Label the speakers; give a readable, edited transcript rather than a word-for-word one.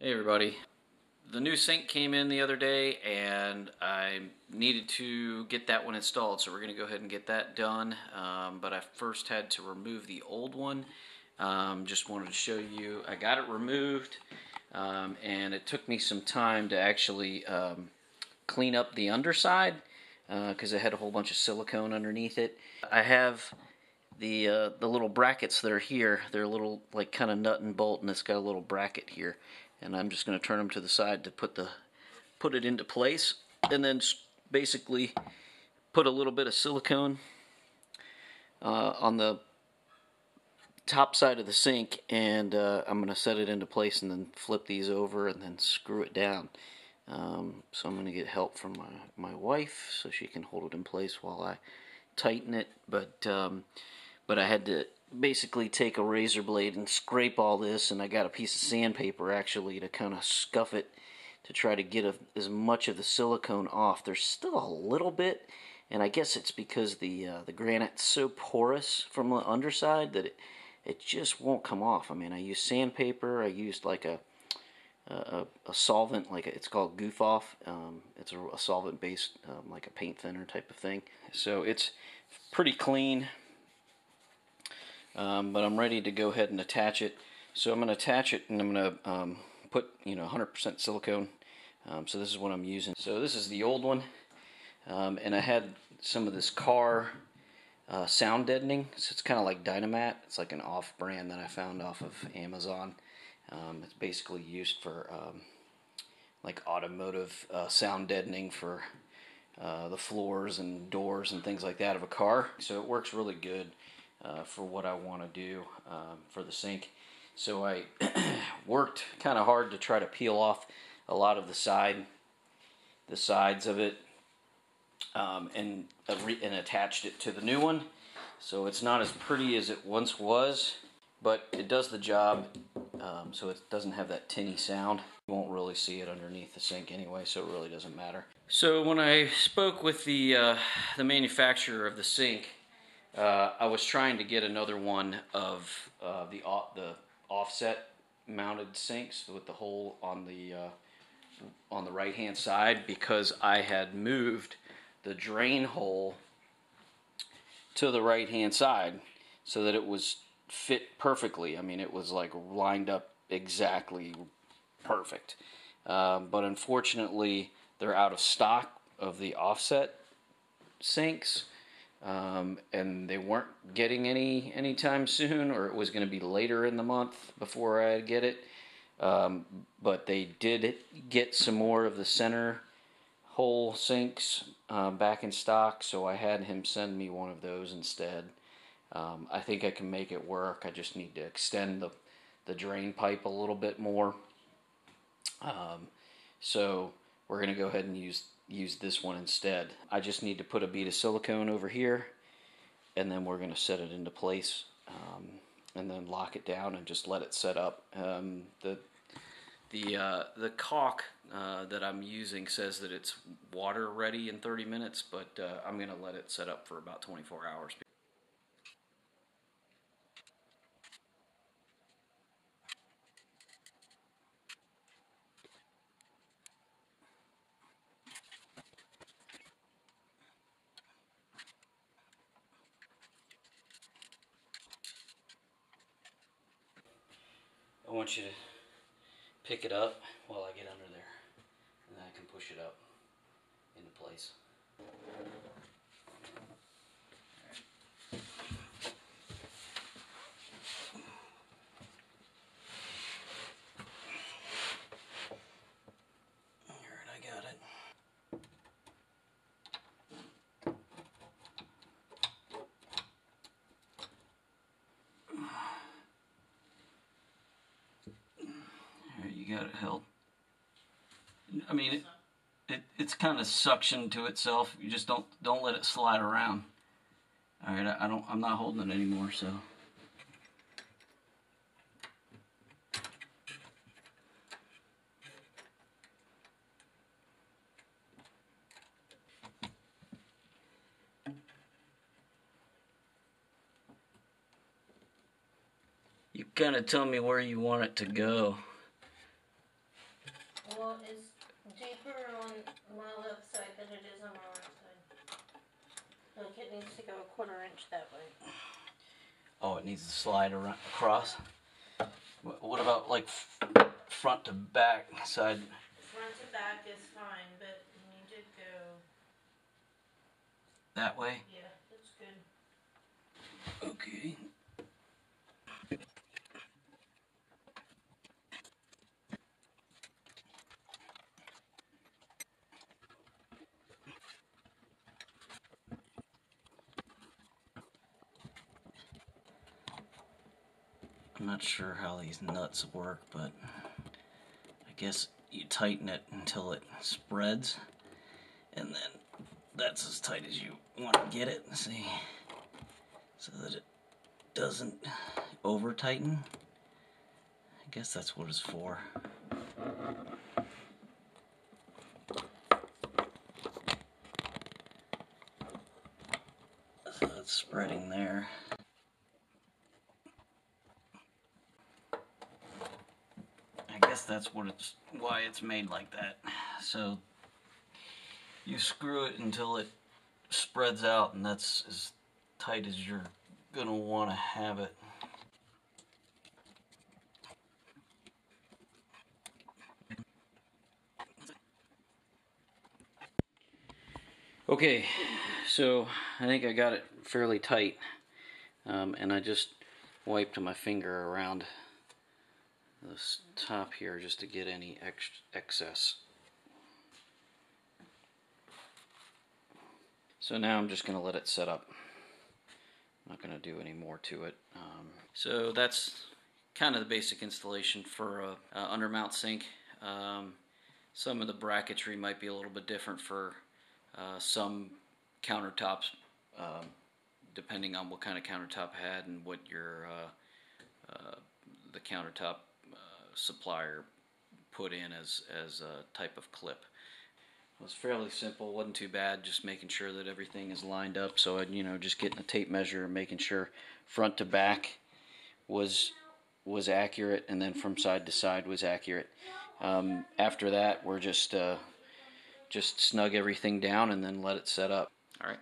Speaker 1: Hey everybody. The new sink came in the other day and I needed to get that one installed, so we're going to go ahead and get that done. But I first had to remove the old one. Just wanted to show you, I got it removed and it took me some time to actually clean up the underside because it had a whole bunch of silicone underneath it. I have the little brackets that are here. They're a little like kind of nut and bolt, and it's got a little bracket here. And I'm just going to turn them to the side to put it into place, and then basically put a little bit of silicone on the top side of the sink, and I'm going to set it into place and then flip these over and then screw it down. So I'm going to get help from my wife so she can hold it in place while I tighten it, but I had to basically take a razor blade and scrape all this, and I got a piece of sandpaper actually to kind of scuff it to try to get as much of the silicone off. There's still a little bit, and I guess it's because the granite's so porous from the underside that it just won't come off. I mean, I used sandpaper, I used like a solvent, it's called Goof Off. It's a solvent based, like a paint thinner type of thing. So it's pretty clean. But I'm ready to go ahead and attach it. So I'm going to attach it, and I'm going to put 100% silicone. So this is what I'm using. So this is the old one, and I had some of this car sound deadening. So it's kind of like Dynamat. It's like an off-brand that I found off of Amazon. It's basically used for like automotive sound deadening for the floors and doors and things like that of a car. So it works really good for what I want to do for the sink. So I worked kind of hard to try to peel off a lot of the sides of it, and attached it to the new one. So it's not as pretty as it once was, but it does the job. So it doesn't have that tinny sound. You won't really see it underneath the sink anyway, so it really doesn't matter. So when I spoke with the manufacturer of the sink, I was trying to get another one of the offset mounted sinks with the hole on the right hand side, because I had moved the drain hole to the right hand side so that it was fit perfectly. I mean, it was like lined up exactly perfect. But unfortunately, they're out of stock of the offset sinks. And they weren't getting any anytime soon, or it was going to be later in the month before I'd get it. But they did get some more of the center hole sinks back in stock, so I had him send me one of those instead. I think I can make it work. I just need to extend the drain pipe a little bit more. So we're going to go ahead and use this one instead. I just need to put a bead of silicone over here, and then we're going to set it into place, and then lock it down and just let it set up. The caulk that I'm using says that it's water ready in 30 minutes, but I'm going to let it set up for about 24 hours. I want you to pick it up while I get under there, and then I can push it up into place. Alright, I got it. Alright, you got it held. I mean, it's kind of suctioned to itself. You just don't let it slide around. All right, I'm not holding it anymore, so. You kind of tell me where you want it to go.
Speaker 2: Well, it's deeper on my left side than it is on my right side. Look, it needs to go a 1/4 inch that way.
Speaker 1: Oh, it needs to slide around across? What about like front to back side?
Speaker 2: Front to back is fine, but you need to go
Speaker 1: that way?
Speaker 2: Yeah, that's good.
Speaker 1: Okay. I'm not sure how these nuts work, but I guess you tighten it until it spreads, and then that's as tight as you want to get it, see, so that it doesn't over tighten. I guess that's what it's for. So it's spreading there. I guess that's why it's made like that. So you screw it until it spreads out, and that's as tight as you're gonna want to have it. Okay, so I think I got it fairly tight, and I just wiped my finger around this top here just to get any excess. So now I'm just going to let it set up. I'm not going to do any more to it. So that's kind of the basic installation for a undermount sink. Some of the bracketry might be a little bit different for some countertops, depending on what kind of countertop had and what your the countertop supplier put in as a type of clip. It was fairly simple, wasn't too bad, just making sure that everything is lined up. So I'd, just getting a tape measure and making sure front to back was accurate, and then from side to side was accurate. After that, we're just snug everything down and then let it set up. All right.